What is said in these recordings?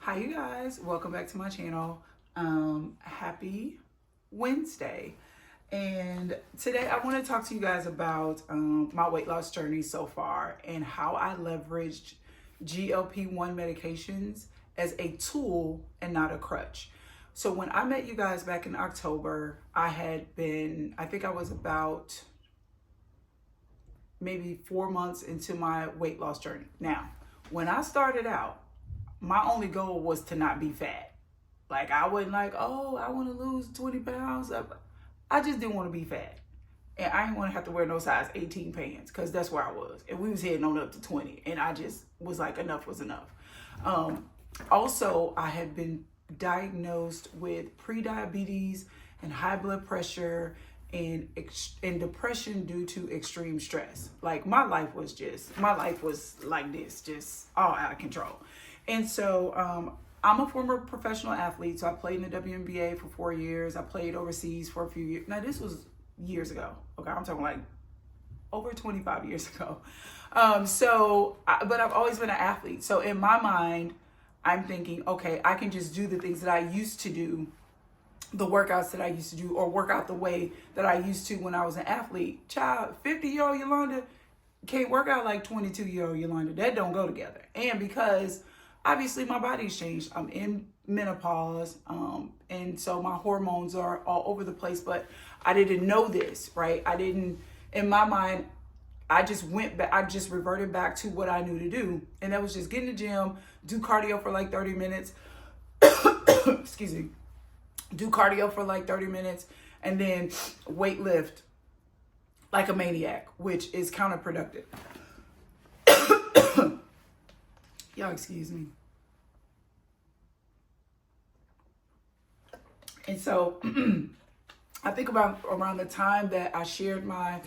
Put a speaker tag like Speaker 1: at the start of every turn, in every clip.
Speaker 1: Hi you guys, welcome back to my channel. Happy Wednesday. And today I want to talk to you guys about my weight loss journey so far and how I leveraged GLP-1 medications as a tool and not a crutch. So when I met you guys back in October, I think I was about maybe 4 months into my weight loss journey. Now, when I started out, my only goal was to not be fat. Like, I wasn't like, oh, I want to lose 20 pounds. I just didn't want to be fat. And I didn't want to have to wear no size 18 pants because that's where I was. And we was heading on up to 20. And I just was like, enough was enough. Also, I had been diagnosed with prediabetes and high blood pressure and depression due to extreme stress. Like, my life was like this, just all out of control. And so I'm a former professional athlete. So I played in the WNBA for 4 years. I played overseas for a few years. Now, this was years ago. Okay, I'm talking like over 25 years ago. But I've always been an athlete. So in my mind, I'm thinking, okay, I can just do the things that I used to do, the workouts that I used to do, or work out the way that I used to when I was an athlete. Child, 50-year-old Yolanda can't work out like 22-year-old Yolanda. That don't go together. And because obviously my body's changed. I'm in menopause. And so my hormones are all over the place, but I didn't know this, right? In my mind, I just reverted back to what I knew to do. And that was just get in the gym, do cardio for like 30 minutes. Excuse me. Do cardio for like 30 minutes and then weight lift like a maniac, which is counterproductive. Y'all excuse me. And so I think about around the time that I shared my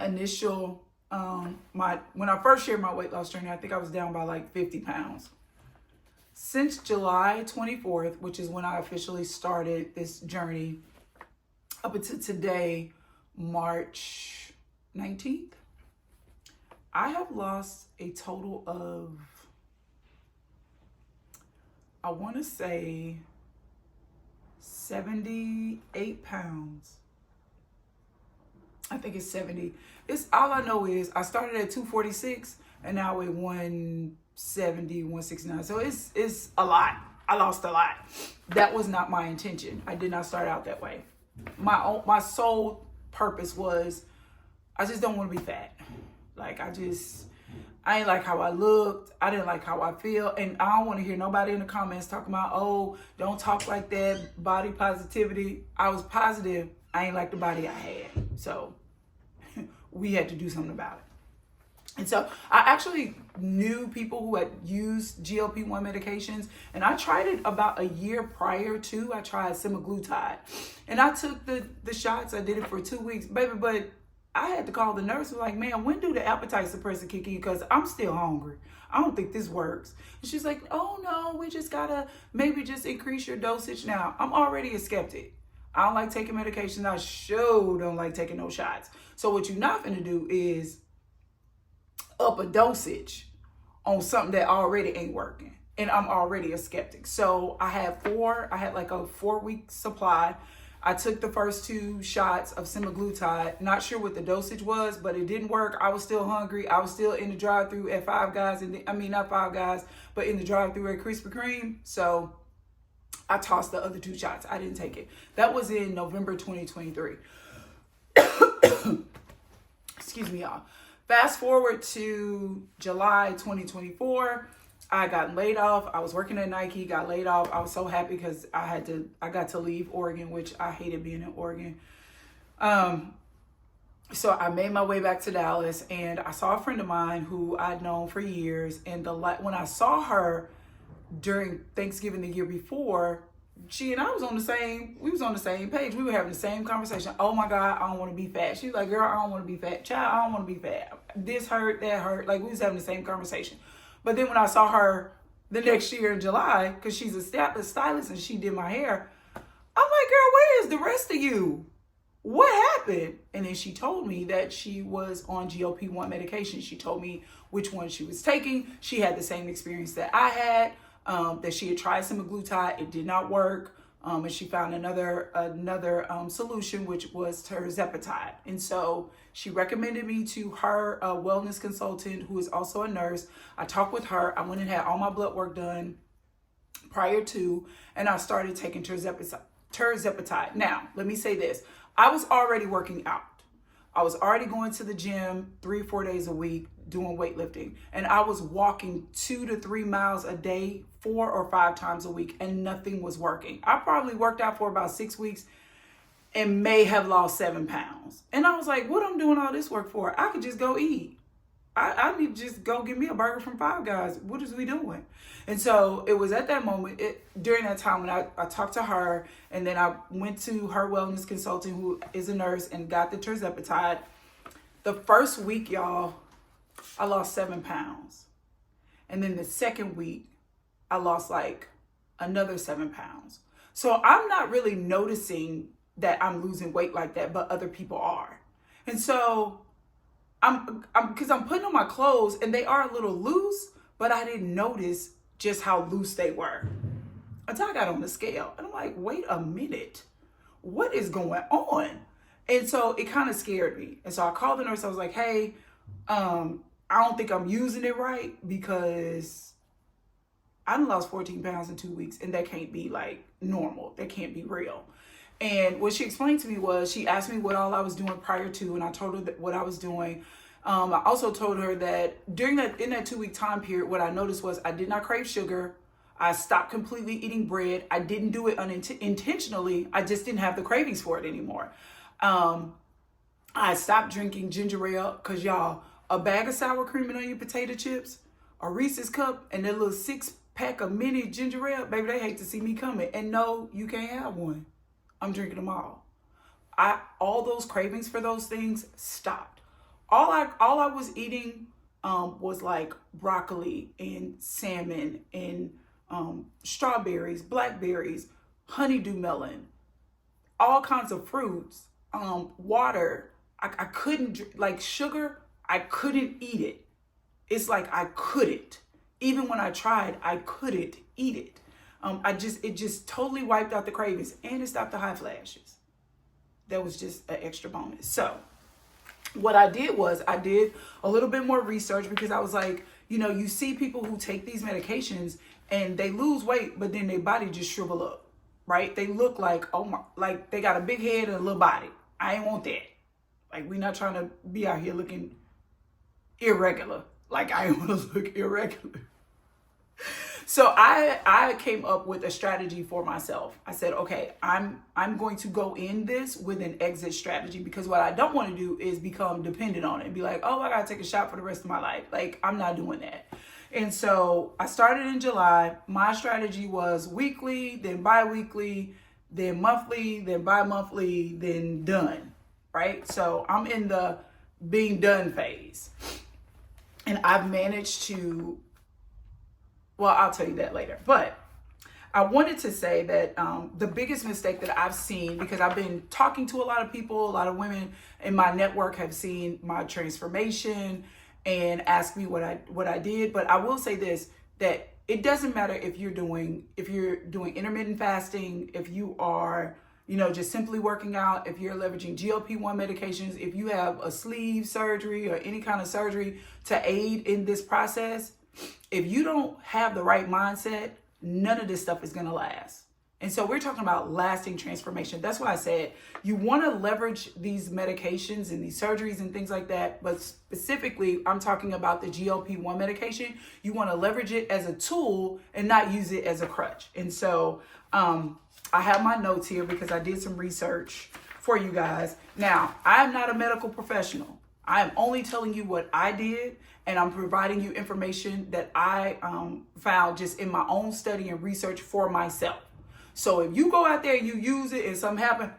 Speaker 1: initial, when I first shared my weight loss journey, I think I was down by like 50 pounds. Since July 24th, which is when I officially started this journey, up until today, March 19th, I have lost a total of, I want to say 78 pounds. I think it's 70. It's all I know is I started at 246 and now we're 170, 169. So it's a lot. I lost a lot. That was not my intention. I did not start out that way. My sole purpose was I just don't want to be fat. Like, I ain't like how I looked. I didn't like how I feel. And I don't want to hear nobody in the comments talking about, oh, don't talk like that, body positivity. I was positive. I ain't like the body I had. So we had to do something about it. And so I actually knew people who had used GLP-1 medications, and I tried it about a year prior to. I tried semaglutide, and I took the shots. I did it for 2 weeks, baby, but I had to call the nurse. Was like, man, when do the appetite suppressor kick in? Because I'm still hungry. I don't think this works. And she's like, oh no, we just gotta maybe just increase your dosage. Now, I'm already a skeptic. I don't like taking medication. I sure don't like taking no shots. So what you're not gonna do is up a dosage on something that already ain't working. And I'm already a skeptic. So I had like a 4-week supply. I took the first 2 shots of semaglutide. Not sure what the dosage was, but it didn't work. I was still hungry. I was still in the drive-thru at Five Guys. Not Five Guys, but in the drive-thru at Krispy Kreme. So I tossed the other 2 shots. I didn't take it. That was in November 2023. Excuse me, y'all. Fast forward to July 2024. I got laid off. I was working at Nike, got laid off. I was so happy because I got to leave Oregon, which I hated being in Oregon. So I made my way back to Dallas, and I saw a friend of mine who I'd known for years. And when I saw her during Thanksgiving the year before, she and I was on the same page. We were having the same conversation. Oh my God, I don't want to be fat. She's like, girl, I don't want to be fat. Child, I don't want to be fat. This hurt, that hurt. Like, we was having the same conversation. But then when I saw her the next year in July, because she's a stylist and she did my hair, I'm like, girl, where is the rest of you? What happened? And then she told me that she was on GLP-1 medication. She told me which one she was taking. She had the same experience that I had. that she had tried semaglutide. It did not work. And she found another solution, which was Tirzepatide. And so she recommended me to her wellness consultant, who is also a nurse. I talked with her. I went and had all my blood work done prior to, and I started taking Tirzepatide. Now, let me say this. I was already working out. I was already going to the gym 3-4 days a week doing weightlifting, and I was walking 2 to 3 miles a day 4 or 5 times a week, and nothing was working. I probably worked out for about 6 weeks and may have lost 7 pounds. And I was like, what I'm doing all this work for? I could just go eat. I need to just go get me a burger from Five Guys. What is we doing? And so it was at that moment, during that time when I talked to her, and then I went to her wellness consultant, who is a nurse, and got the Tirzepatide. The first week, y'all, I lost 7 pounds. And then the second week, I lost like another 7 pounds. So I'm not really noticing that I'm losing weight like that, but other people are. And so because I'm putting on my clothes and they are a little loose, but I didn't notice just how loose they were until I got on the scale. And I'm like, wait a minute, what is going on? And so it kind of scared me. And so I called the nurse. I was like, hey, I don't think I'm using it right, because I done lost 14 pounds in 2 weeks, and that can't be like normal. That can't be real. And what she explained to me was, she asked me what all I was doing prior to, and I told her what I was doing. I also told her that in that 2-week time period, what I noticed was I did not crave sugar. I stopped completely eating bread. I didn't do it intentionally. I just didn't have the cravings for it anymore. I stopped drinking ginger ale, because y'all, a bag of sour cream and onion potato chips, a Reese's cup, and that little 6-pack of mini ginger ale, baby, they hate to see me coming. And no, you can't have one. I'm drinking them all. All those cravings for those things stopped. All I was eating was like broccoli and salmon and strawberries, blackberries, honeydew melon, all kinds of fruits, water. I couldn't, like sugar, I couldn't eat it. It's like I couldn't. Even when I tried, I couldn't eat it. It just totally wiped out the cravings, and it stopped the hot flashes. That was just an extra bonus. So what I did was I did a little bit more research, because I was like, you see people who take these medications and they lose weight, but then their body just shrivel up, right? They look like, like they got a big head and a little body. I ain't want that. Like, we're not trying to be out here looking irregular. Like, I want to look irregular. So I came up with a strategy for myself. I said, okay, I'm going to go in this with an exit strategy, because what I don't want to do is become dependent on it and be like, oh, I got to take a shot for the rest of my life. Like, I'm not doing that. And so I started in July. My strategy was weekly, then bi-weekly, then monthly, then bi-monthly, then done, right? So I'm in the being done phase. And I've managed to, well, I'll tell you that later. But I wanted to say that the biggest mistake that I've seen, because I've been talking to a lot of people, a lot of women in my network have seen my transformation and asked me what I did. But I will say this, that it doesn't matter if you're doing intermittent fasting, if you are, just simply working out, if you're leveraging GLP-1 medications, if you have a sleeve surgery or any kind of surgery to aid in this process. If you don't have the right mindset, none of this stuff is going to last. And so we're talking about lasting transformation. That's why I said you want to leverage these medications and these surgeries and things like that. But specifically, I'm talking about the GLP-1 medication. You want to leverage it as a tool and not use it as a crutch. And so I have my notes here, because I did some research for you guys. Now, I am not a medical professional. I am only telling you what I did, and I'm providing you information that I found just in my own study and research for myself. So if you go out there and you use it and something happen,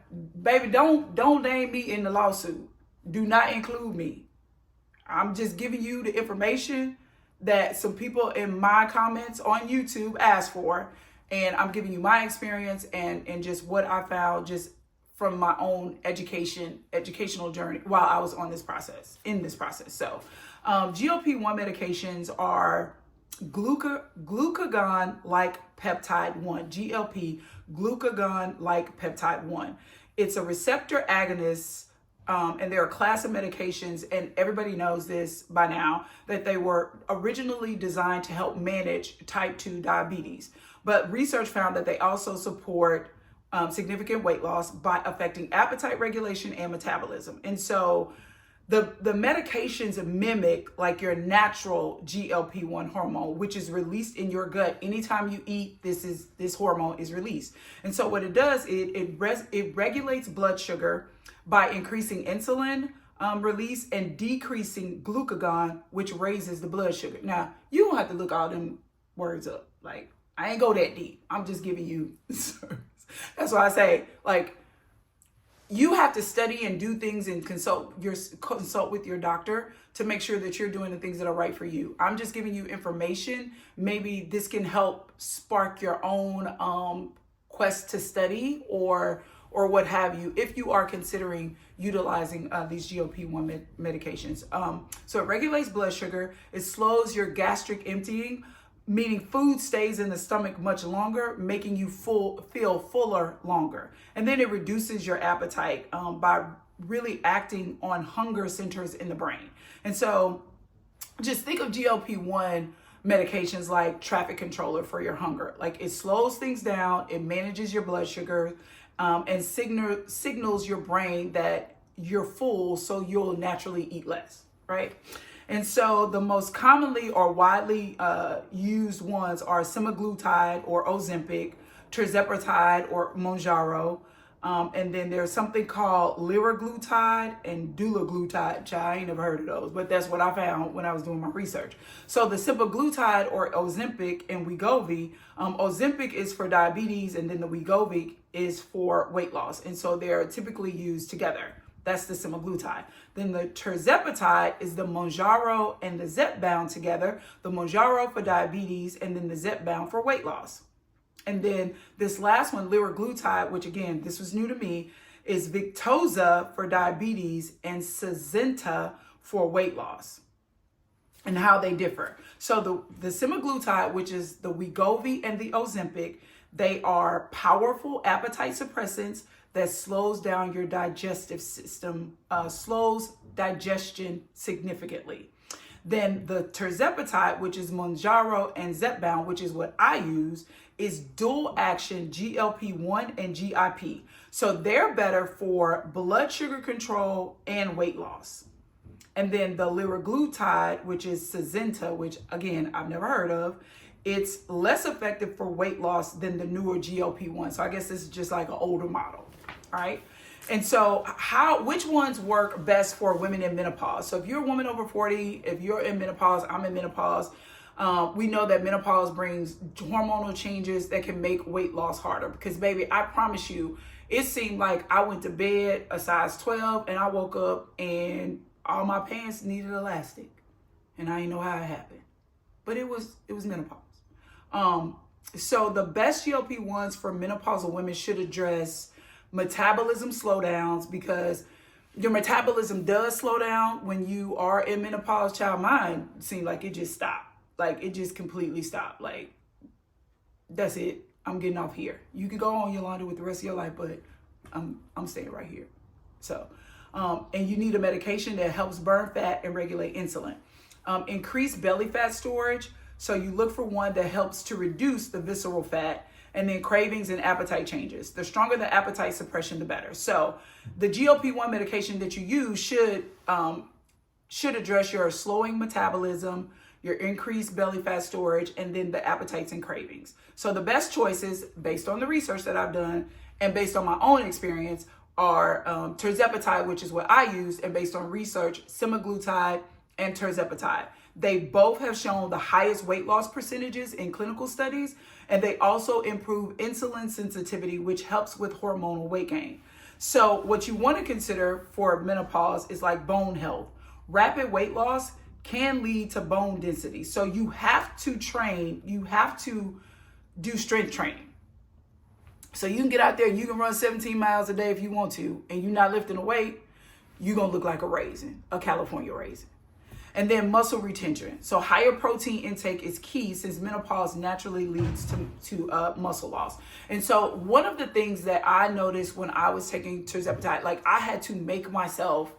Speaker 1: baby, don't name me in the lawsuit. Do not include me. I'm just giving you the information that some people in my comments on YouTube asked for, and I'm giving you my experience and just what I found just from my own educational journey while I was in this process. So GLP-1 medications are glucagon-like peptide 1, GLP, glucagon-like peptide 1. It's a receptor agonist, and they're a class of medications, and everybody knows this by now, that they were originally designed to help manage type 2 diabetes. But research found that they also support significant weight loss by affecting appetite regulation and metabolism. And so the medications mimic like your natural GLP-1 hormone, which is released in your gut. Anytime you eat, this hormone is released. And so what it does, it regulates blood sugar by increasing insulin release and decreasing glucagon, which raises the blood sugar. Now, you don't have to look all them words up. Like, I ain't go that deep. I'm just giving you that's why I say, like, you have to study and do things and consult with your doctor to make sure that you're doing the things that are right for you. I'm just giving you information. Maybe this can help spark your own quest to study or what have you, if you are considering utilizing these GLP-1 medications. So it regulates blood sugar. It slows your gastric emptying, meaning food stays in the stomach much longer, making you feel fuller longer. And then it reduces your appetite by really acting on hunger centers in the brain. And so just think of GLP-1 medications like traffic controller for your hunger. Like, it slows things down, it manages your blood sugar, and signals your brain that you're full, so you'll naturally eat less, right? And so the most commonly or widely used ones are semaglutide or Ozempic, Tirzepatide or Mounjaro, and then there's something called liraglutide and dulaglutide, which I ain't never heard of those, but that's what I found when I was doing my research. So the semaglutide or Ozempic and Wegovy, Ozempic is for diabetes, and then the Wegovy is for weight loss, and so they're typically used together. That's the semaglutide. Then the Tirzepatide is the Mounjaro and the Zepbound together. The Mounjaro for diabetes, and then the Zepbound for weight loss. And then this last one, liraglutide, which again, this was new to me, is Victoza for diabetes and Sazenta for weight loss, and how they differ. So the semaglutide, which is the Wegovy and the Ozempic, they are powerful appetite suppressants that slows down your digestive system, slows digestion significantly. Then the Tirzepatide, which is Mounjaro and Zepbound, which is what I use, is dual action GLP-1 and GIP. So they're better for blood sugar control and weight loss. And then the liraglutide, which is Sazenta, which again, I've never heard of, it's less effective for weight loss than the newer GLP-1. So I guess this is just like an older model. All right. And so which ones work best for women in menopause? So if you're a woman over 40, if you're in menopause, I'm in menopause. We know that menopause brings hormonal changes that can make weight loss harder, because baby, I promise you, it seemed like I went to bed a size 12 and I woke up and all my pants needed elastic, and I didn't know how it happened, but it was menopause. So the best GLP-1s for menopausal women should address metabolism slowdowns, because your metabolism does slow down when you are in menopause. Child, mine seemed like it just stopped. Like, it just completely stopped. Like, that's it. I'm getting off here. You can go on, Yolanda, with the rest of your life, but I'm staying right here. So, and you need a medication that helps burn fat and regulate insulin. Increase belly fat storage. So you look for one that helps to reduce the visceral fat. And then cravings and appetite changes. The stronger the appetite suppression, the better. So the GLP-1 medication that you use should address your slowing metabolism, your increased belly fat storage, and then the appetites and cravings. So the best choices, based on the research that I've done and based on my own experience, are Tirzepatide, which is what I use, and based on research, semaglutide and Tirzepatide. They both have shown the highest weight loss percentages in clinical studies, and they also improve insulin sensitivity, which helps with hormonal weight gain. So what you want to consider for menopause is like bone health. Rapid weight loss can lead to bone density. So you have to train, you have to do strength training. So you can get out there and you can run 17 miles a day if you want to, and you're not lifting a weight, you're going to look like a raisin, a California raisin. And then muscle retention. So higher protein intake is key since menopause naturally leads to muscle loss. And so one of the things that I noticed when I was taking Tirzepatide, like I had to make myself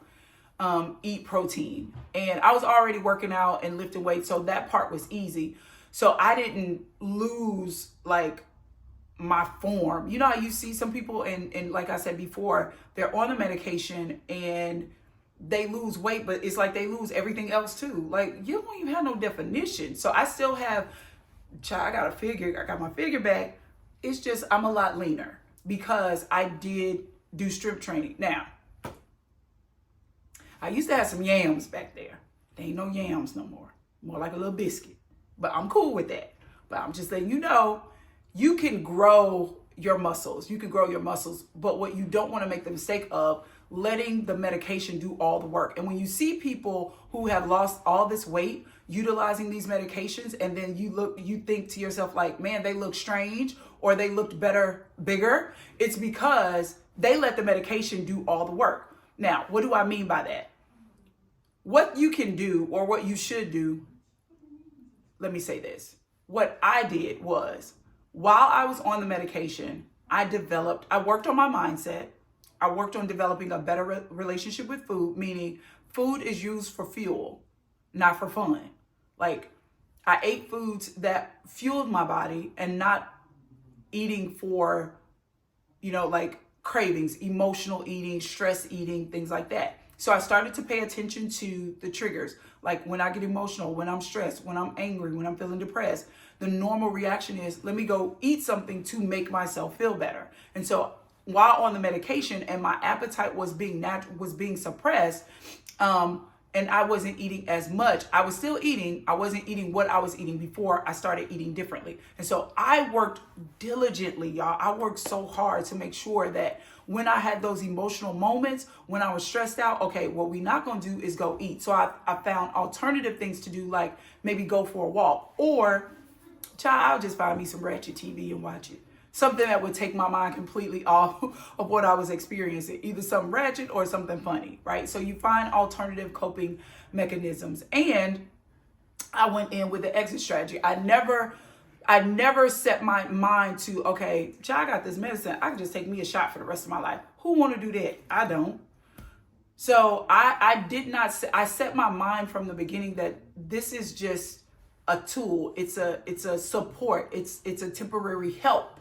Speaker 1: eat protein. And I was already working out and lifting weights, so that part was easy. So I didn't lose like my form. You know how you see some people and like I said before, they're on the medication and they lose weight, but it's like they lose everything else too. Like you don't even have no definition. So I still have, I got my figure back. It's just, I'm a lot leaner because I did do strength training. Now, I used to have some yams back there. There ain't no yams no more. More like a little biscuit. But I'm cool with that. But I'm just letting you know, you can grow your muscles. You can grow your muscles. But what you don't want to make the mistake of letting the medication do all the work. And when you see people who have lost all this weight utilizing these medications, and then you think to yourself like, man, they look strange or they looked better, bigger, it's because they let the medication do all the work. Now, what do I mean by that? What you can do or what you should do, let me say this. What I did was, while I was on the medication, I worked on my mindset. I worked on developing a better relationship with food, meaning food is used for fuel, not for fun. Like I ate foods that fueled my body and not eating for, like cravings, emotional eating, stress eating, things like that. So I started to pay attention to the triggers. Like when I get emotional, when I'm stressed, when I'm angry, when I'm feeling depressed, the normal reaction is, let me go eat something to make myself feel better. And so while on the medication and my appetite was being suppressed, and I wasn't eating as much, I was still eating. I wasn't eating what I was eating before I started eating differently. And so I worked diligently, y'all. I worked so hard to make sure that when I had those emotional moments, when I was stressed out, okay, what we're not going to do is go eat. So I found alternative things to do, like maybe go for a walk, or I'll just find me some ratchet TV and watch it. Something that would take my mind completely off of what I was experiencing, either something ratchet or something funny, right? So you find alternative coping mechanisms. And I went in with the exit strategy. I never set my mind to, okay, I got this medicine. I can just take me a shot for the rest of my life. Who want to do that? I don't. So I set my mind from the beginning that this is just a tool. It's a support. It's a temporary help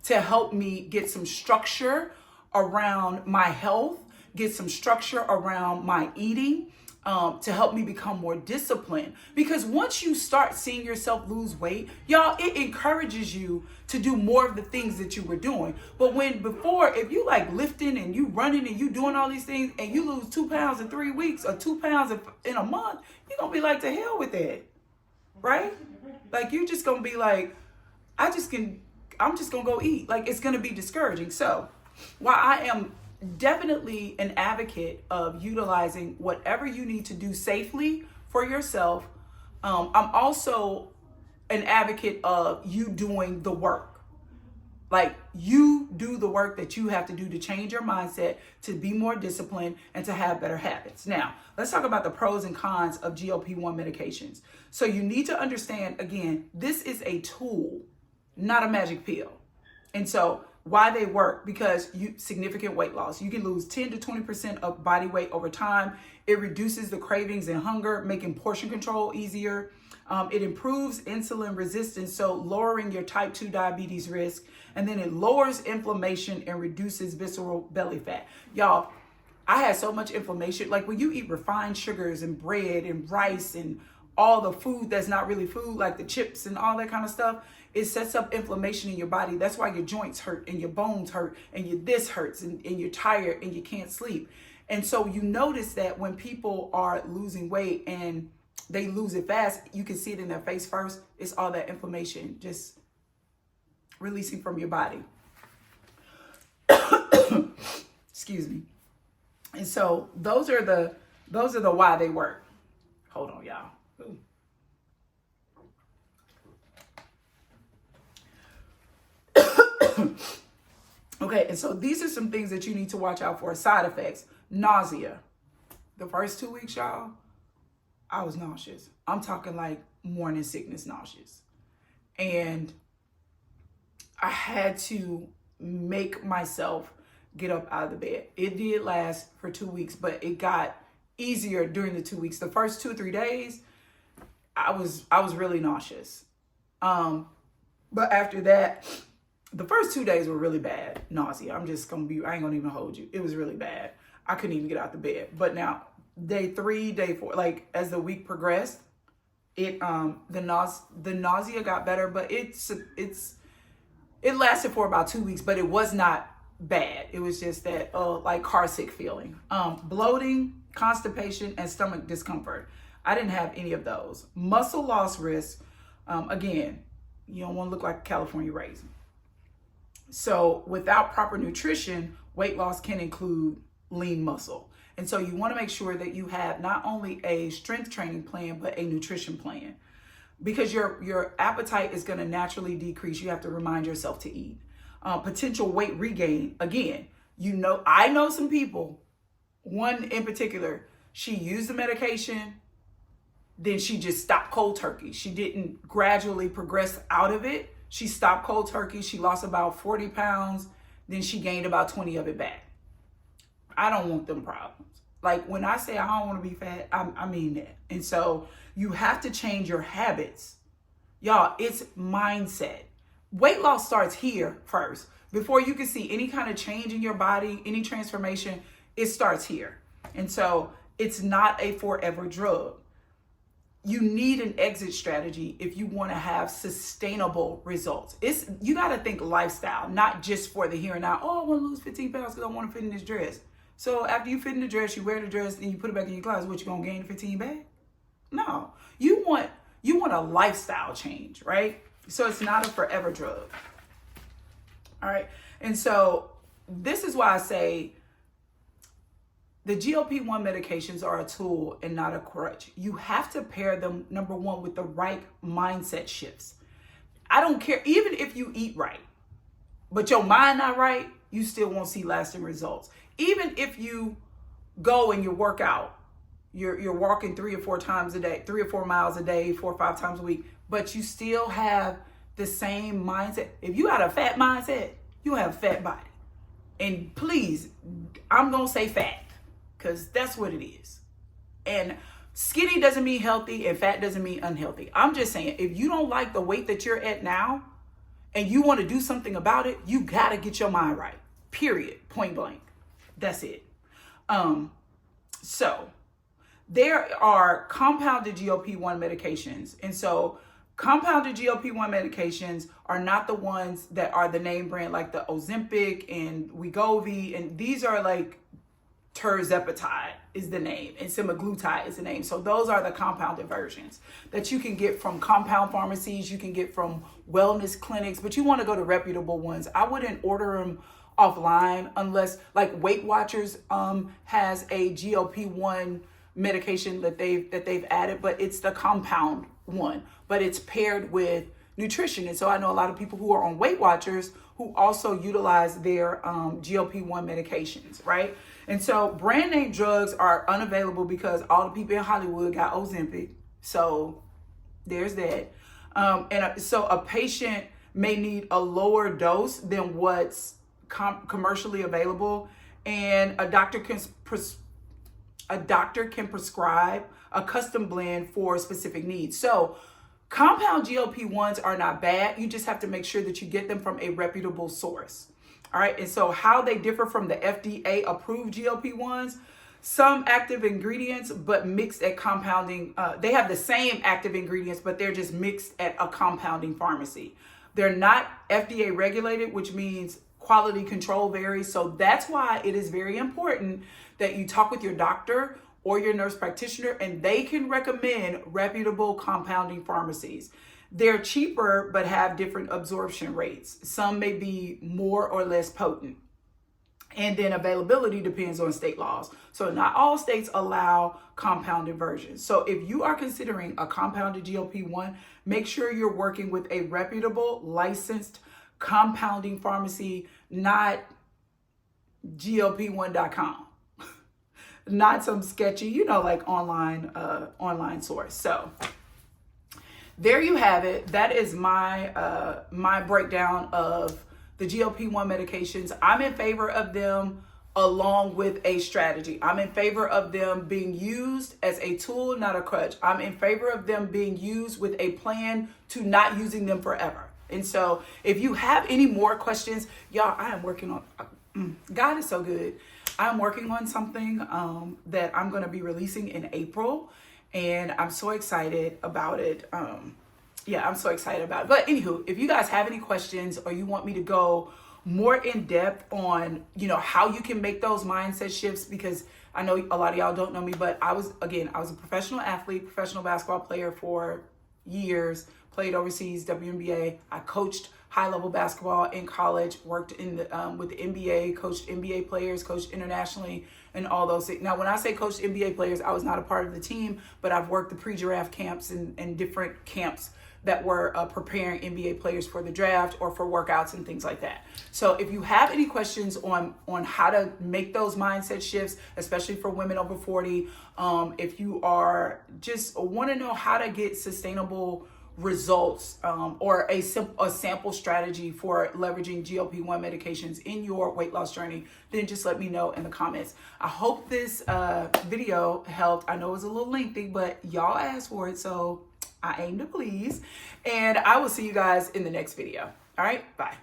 Speaker 1: to help me get some structure around my health, get some structure around my eating, to help me become more disciplined. Because once you start seeing yourself lose weight, y'all, it encourages you to do more of the things that you were doing. But if you like lifting and you running and you doing all these things and you lose 2 pounds in 3 weeks or 2 pounds in a month, you're going to be like, to hell with that, right? Like, you're just going to be like, I'm just going to go eat. Like, it's going to be discouraging. So while I am definitely an advocate of utilizing whatever you need to do safely for yourself, I'm also an advocate of you doing the work. Like, you do the work that you have to do to change your mindset, to be more disciplined, and to have better habits. Now, let's talk about the pros and cons of GLP-1 medications. So you need to understand, again, this is a tool, not a magic pill. And so why they work, because significant weight loss. You can lose 10 to 20% of body weight over time. It reduces the cravings and hunger, making portion control easier. It improves insulin resistance, so lowering your type 2 diabetes risk. And then it lowers inflammation and reduces visceral belly fat. Y'all, I had so much inflammation. Like, when you eat refined sugars and bread and rice and all the food that's not really food, like the chips and all that kind of stuff, it sets up inflammation in your body. That's why your joints hurt and your bones hurt and this hurts and you're tired and you can't sleep. And so you notice that when people are losing weight and they lose it fast, you can see it in their face first. It's all that inflammation just releasing from your body. Excuse me. And so those are the why they work. Hold on, y'all. Ooh. Okay, and so these are some things that you need to watch out for. Side effects: nausea. The first 2 weeks, y'all, I was nauseous. I'm talking like morning sickness nauseous. And I had to make myself get up out of the bed. It did last for 2 weeks, but it got easier during the 2 weeks. The first 2-3 days, I was really nauseous. But after that, the first 2 days were really bad nausea. I ain't gonna even hold you. It was really bad. I couldn't even get out the bed. But now day 3, day 4, like as the week progressed, the nausea got better, but it lasted for about 2 weeks, but it was not bad. It was just that like car sick feeling. Bloating, constipation, and stomach discomfort. I didn't have any of those. Muscle loss risk, again, you don't want to look like a California raisin. So without proper nutrition, weight loss can include lean muscle. And so you want to make sure that you have not only a strength training plan, but a nutrition plan. Because your appetite is going to naturally decrease. You have to remind yourself to eat. Potential weight regain. Again, I know some people, one in particular, she used the medication, then she just stopped cold turkey. She didn't gradually progress out of it. She stopped cold turkey. She lost about 40 pounds. Then she gained about 20 of it back. I don't want them problems. Like when I say I don't want to be fat, I mean that. And so you have to change your habits. Y'all, it's mindset. Weight loss starts here first. Before you can see any kind of change in your body, any transformation, it starts here. And so it's not a forever drug. You need an exit strategy if you want to have sustainable results. You got to think lifestyle, not just for the here and now. Oh, I want to lose 15 pounds because I want to fit in this dress. So after you fit in the dress, you wear the dress, and you put it back in your closet. What, you gonna gain 15 back? No, you want a lifestyle change, right? So it's not a forever drug. All right, and so this is why I say the GLP-1 medications are a tool and not a crutch. You have to pair them, number one, with the right mindset shifts. I don't care, even if you eat right, but your mind not right, you still won't see lasting results. Even if you go and you work out, you're walking 3 or 4 times a day, 3 or 4 miles a day, 4 or 5 times a week, but you still have the same mindset. If you got a fat mindset, you have a fat body. And please, I'm going to say fat, because that's what it is. And skinny doesn't mean healthy, and fat doesn't mean unhealthy. I'm just saying, if you don't like the weight that you're at now, and you want to do something about it, you got to get your mind right. Period. Point blank. That's it. So there are compounded GLP-1 medications. And so compounded GLP-1 medications are not the ones that are the name brand, like the Ozempic and Wegovy. And these are like Tirzepatide is the name, and semaglutide is the name. So those are the compounded versions that you can get from compound pharmacies, you can get from wellness clinics, but you want to go to reputable ones. I wouldn't order them offline unless, like, Weight Watchers has a GLP-1 medication that they've added, but it's the compound one, but it's paired with nutrition. And so I know a lot of people who are on Weight Watchers who also utilize their GLP-1 medications, right? And so brand name drugs are unavailable because all the people in Hollywood got Ozempic. So there's that. So a patient may need a lower dose than what's commercially available, and a doctor can prescribe a custom blend for specific needs. So compound GLP-1s are not bad. You just have to make sure that you get them from a reputable source. All right. And so how they differ from the FDA approved GLP-1s, some active ingredients, but mixed at compounding. They have the same active ingredients, but they're just mixed at a compounding pharmacy. They're not FDA regulated, which means quality control varies. So that's why it is very important that you talk with your doctor or your nurse practitioner, and they can recommend reputable compounding pharmacies. They're cheaper, but have different absorption rates. Some may be more or less potent. And then availability depends on state laws. So not all states allow compounded versions. So if you are considering a compounded GLP-1, make sure you're working with a reputable, licensed compounding pharmacy, not GLP1.com. not some sketchy, you know, like online source. So there you have it. That is my my breakdown of the GLP-1 medications. I'm in favor of them along with a strategy. I'm in favor of them being used as a tool, not a crutch. I'm in favor of them being used with a plan to not using them forever. And so if you have any more questions, y'all, I am working on, God is so good. I'm working on something that I'm going to be releasing in April, and I'm so excited about it. Yeah, I'm so excited about it. But anywho, if you guys have any questions or you want me to go more in depth on, you know, how you can make those mindset shifts, because I know a lot of y'all don't know me, but I was a professional athlete, professional basketball player for years, played overseas, WNBA. I coached high-level basketball in college, worked in the, with the NBA, coached NBA players, coached internationally, and all those things. Now, when I say coached NBA players, I was not a part of the team, but I've worked the pre-draft camps and different camps that were preparing NBA players for the draft or for workouts and things like that. So if you have any questions on how to make those mindset shifts, especially for women over 40, if you are just want to know how to get sustainable results or a sample strategy for leveraging GLP-1 medications in your weight loss journey, then just let me know in the comments. I hope this video helped. I know it was a little lengthy, but y'all asked for it, so I aim to please. And I will see you guys in the next video. All right, bye.